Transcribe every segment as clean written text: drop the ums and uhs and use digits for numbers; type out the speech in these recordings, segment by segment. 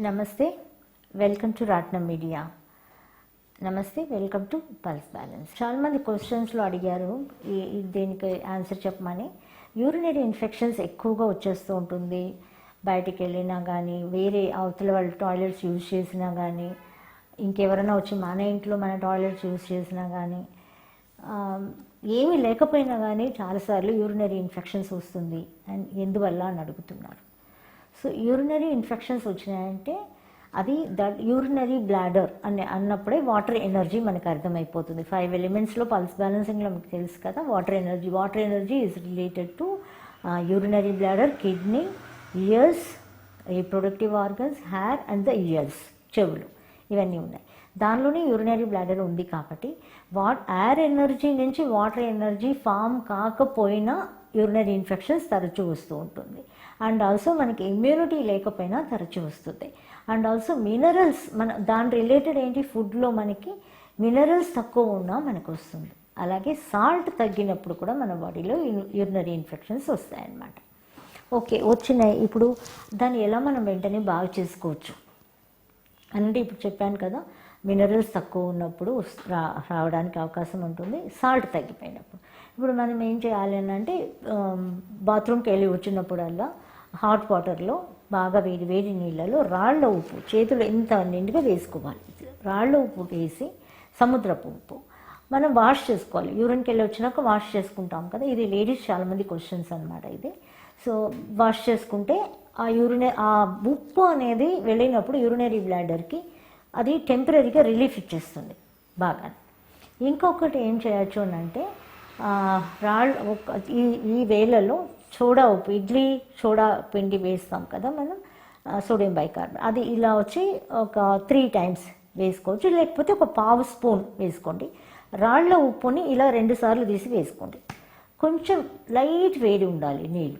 నమస్తే, welcome to రాట్నం media. నమస్తే, వెల్కమ్ టు పల్స్ బ్యాలెన్స్. చాలామంది క్వశ్చన్స్లో అడిగారు దీనికి ఆన్సర్ చెప్పమని. యూరినరీ ఇన్ఫెక్షన్స్ ఎక్కువగా వచ్చేస్తూ ఉంటుంది. బయటికి వెళ్ళినా కానీ, వేరే అవతల వాళ్ళు టాయిలెట్స్ యూజ్ చేసినా కానీ, ఇంకెవరైనా వచ్చి మన ఇంట్లో మన టాయిలెట్స్ యూజ్ చేసినా కానీ, ఏమీ లేకపోయినా కానీ చాలాసార్లు యూరినరీ ఇన్ఫెక్షన్స్ వస్తుంది అండ్ ఎందువల్ల అని అడుగుతున్నారు. సో యూరినరీ ఇన్ఫెక్షన్స్ వచ్చినాయంటే అది యూరినరీ బ్లాడర్ అన్నప్పుడే వాటర్ ఎనర్జీ మనకు అర్థమైపోతుంది. 5 ఎలిమెంట్స్లో పల్స్ బ్యాలెన్సింగ్లో మీకు తెలుసు కదా, water energy is related to urinary bladder, kidney, years, reproductive organs, hair and the years, చెవులు, ఇవన్నీ ఉన్నాయి. దానిలోనే యూరినరీ బ్లాడర్ ఉంది కాబట్టి ఎయిర్ ఎనర్జీ నుంచి వాటర్ ఎనర్జీ ఫామ్ కాకపోయినా యూరినరీ ఇన్ఫెక్షన్స్ తరచూ వస్తూ ఉంటుంది. అండ్ ఆల్సో మనకి ఇమ్యూనిటీ లేకపోయినా తరచూ వస్తుంది. అండ్ ఆల్సో మినరల్స్, దాని రిలేటెడ్ ఏంటి, ఫుడ్లో మనకి మినరల్స్ తక్కువ ఉన్నా మనకు వస్తుంది. అలాగే సాల్ట్ తగ్గినప్పుడు కూడా మన బాడీలో యూరినరీ ఇన్ఫెక్షన్స్ వస్తాయన్నమాట. ఓకే, వచ్చినాయి. ఇప్పుడు దాన్ని ఎలా మనం వెంటనే బాగా చేసుకోవచ్చు అంటే, ఇప్పుడు చెప్పాను కదా, మినరల్స్ తక్కువ ఉన్నప్పుడు రావడానికి అవకాశం ఉంటుంది, సాల్ట్ తగ్గిపోయినప్పుడు. ఇప్పుడు మనం ఏం చేయాలి అని అంటే, బాత్రూమ్కి వెళ్ళి వచ్చినప్పుడల్లా హాట్ వాటర్లో బాగా వేడి నీళ్ళలో రాళ్ళ ఉప్పు చేతులు ఎంత నిండుగా వేసుకోవాలి. రాళ్ళ ఉప్పు వేసి, సముద్రపు ఉప్పు మనం వాష్ చేసుకోవాలి. యూరిన్కి వెళ్ళి వచ్చినాక వాష్ చేసుకుంటాం కదా, ఇది లేడీస్ చాలామంది క్వశ్చన్స్ అనమాట ఇది. సో వాష్ చేసుకుంటే ఆ ఉప్పు అనేది వెళ్ళినప్పుడు యూరినరీ బ్లాడర్కి అది టెంపరీగా రిలీఫ్ ఇచ్చేస్తుంది బాగా. ఇంకొకటి ఏం చేయొచ్చు అని అంటే, ఈ వేళలో సోడా ఉప్పు, ఇడ్లీ సోడా పిండి వేస్తాం కదా మనం, సోడియం బైకార్బోనేట్, అది ఇలా వచ్చి ఒక 3 times వేసుకోవచ్చు. లేకపోతే ఒక 1/2 స్పూన్ వేసుకోండి. రాళ్ళ ఉప్పుని ఇలా 2 సార్లు తీసి వేసుకోండి. కొంచెం లైట్ వేడి ఉండాలి నీళ్ళు.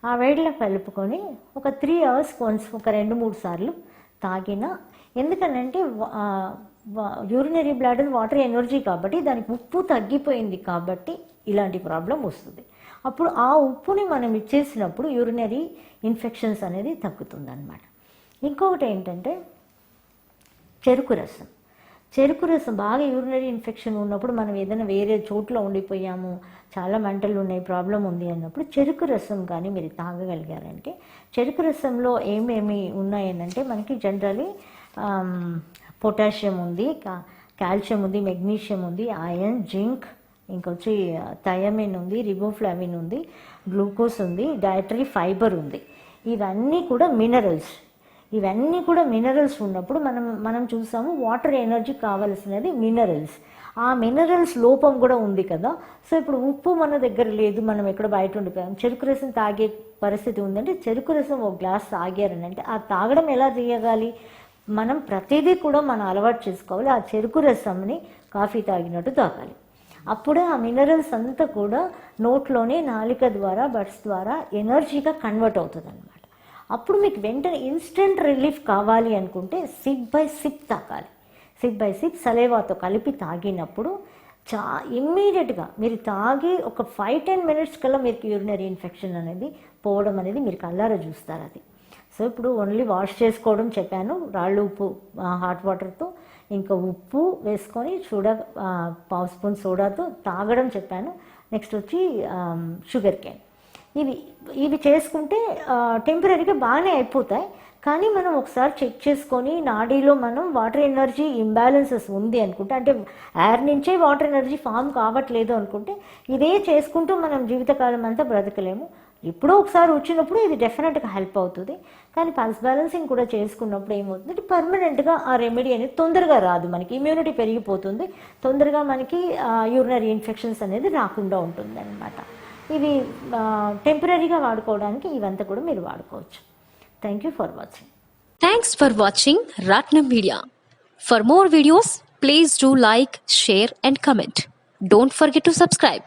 ఆ వేడిలో కలుపుకొని ఒక 3 hours వన్స్ ఒక 2-3 సార్లు తాగిన. ఎందుకనంటే యూరినరీ బ్లాడర్ వాటర్ ఎనర్జీ కాబట్టి దానికి ఉప్పు తగ్గిపోయింది కాబట్టి ఇలాంటి ప్రాబ్లం వస్తుంది. అప్పుడు ఆ ఉప్పుని మనం ఇచ్చేసినప్పుడు యూరినరీ ఇన్ఫెక్షన్స్ అనేది తగ్గుతుందన్నమాట. ఇంకొకటి ఏంటంటే చెరుకు రసం బాగా యూరినరీ ఇన్ఫెక్షన్ ఉన్నప్పుడు, మనం ఏదైనా వేరే చోట్ల ఉండిపోయాము, చాలా మంటలు ఉన్నాయి, ప్రాబ్లం ఉంది అన్నప్పుడు చెరుకు రసం కానీ మీరు తాగగలిగారంటే, చెరుకు రసంలో ఏమేమి ఉన్నాయనంటే మనకి జనరలీ పొటాషియం ఉంది, కాల్షియం ఉంది, మెగ్నీషియం ఉంది, ఐరన్, జింక్, ఇంకొచ్చి థయామిన్ ఉంది, రిబోఫ్లావిన్ ఉంది, గ్లూకోజ్ ఉంది, డైటరీ ఫైబర్ ఉంది. ఇవన్నీ కూడా మినరల్స్ ఉన్నప్పుడు మనం చూసాము వాటర్ ఎనర్జీ కావాల్సినది మినరల్స్. ఆ మినరల్స్ లోపం కూడా ఉంది కదా. సో ఇప్పుడు ఉప్పు మన దగ్గర లేదు, మనం ఎక్కడ బయట ఉండిపోయాం, చెరుకు రసం తాగే పరిస్థితి ఉందంటే, చెరుకు రసం ఒక గ్లాస్ తాగారని అంటే, ఆ తాగడం ఎలా చేయగాలి, మనం ప్రతిదీ కూడా మనం అలవాటు చేసుకోవాలి. ఆ చెరుకు రసంని కాఫీ తాగినట్టు తాగాలి. అప్పుడే ఆ మినరల్స్ అంతా కూడా నోట్లోనే నాలిక ద్వారా, బడ్స్ ద్వారా ఎనర్జీగా కన్వర్ట్ అవుతుంది అనమాట. అప్పుడు మీకు వెంటనే ఇన్స్టెంట్ రిలీఫ్ కావాలి అనుకుంటే సిప్ బై సిప్ తాగాలి. సిప్ బై సిప్ సలేవాతో కలిపి తాగినప్పుడు ఇమ్మీడియట్గా మీరు తాగి ఒక 5-10 minutes కల్లా మీకు యూరినరీ ఇన్ఫెక్షన్ అనేది పోవడం అనేది మీరు కళ్ళారా చూస్తారు అది. సో ఇప్పుడు ఓన్లీ వాష్ చేసుకోవడం చెప్పాను, రాళ్ళు ఉప్పు హాట్ వాటర్తో, ఇంకా ఉప్పు వేసుకొని 1/2 స్పూన్ సోడాతో తాగడం చెప్పాను. నెక్స్ట్ వచ్చి షుగర్ కేన్. ఇవి చేసుకుంటే టెంపరీగా బాగానే అయిపోతాయి. కానీ మనం ఒకసారి చెక్ చేసుకొని నాడీలో మనం వాటర్ ఎనర్జీ ఇంబ్యాలెన్సెస్ ఉంది అనుకుంటే, అంటే ఎయిర్ నుంచే వాటర్ ఎనర్జీ ఫామ్ కావట్లేదు అనుకుంటే, ఇదే చేసుకుంటూ మనం జీవితకాలం అంతా బ్రతకలేము. ఎప్పుడో ఒకసారి వచ్చినప్పుడు ఇది డెఫినెట్గా హెల్ప్ అవుతుంది. కానీ పల్స్ బ్యాలెన్సింగ్ కూడా చేసుకున్నప్పుడు ఏమవుతుందంటే, పర్మనెంట్గా ఆ రెమెడీ అనేది తొందరగా రాదు, మనకి ఇమ్యూనిటీ పెరిగిపోతుంది, తొందరగా మనకి యూరినరీ ఇన్ఫెక్షన్స్ అనేది రాకుండా ఉంటుంది అనమాట. ఇవి టెంపరీగా వాడుకోవడానికి ఇవంతా కూడా మీరు వాడుకోవచ్చు. Thank you for watching. Thanks for watching Raatnam Media. For more videos, please do like, share and comment. Don't forget to subscribe.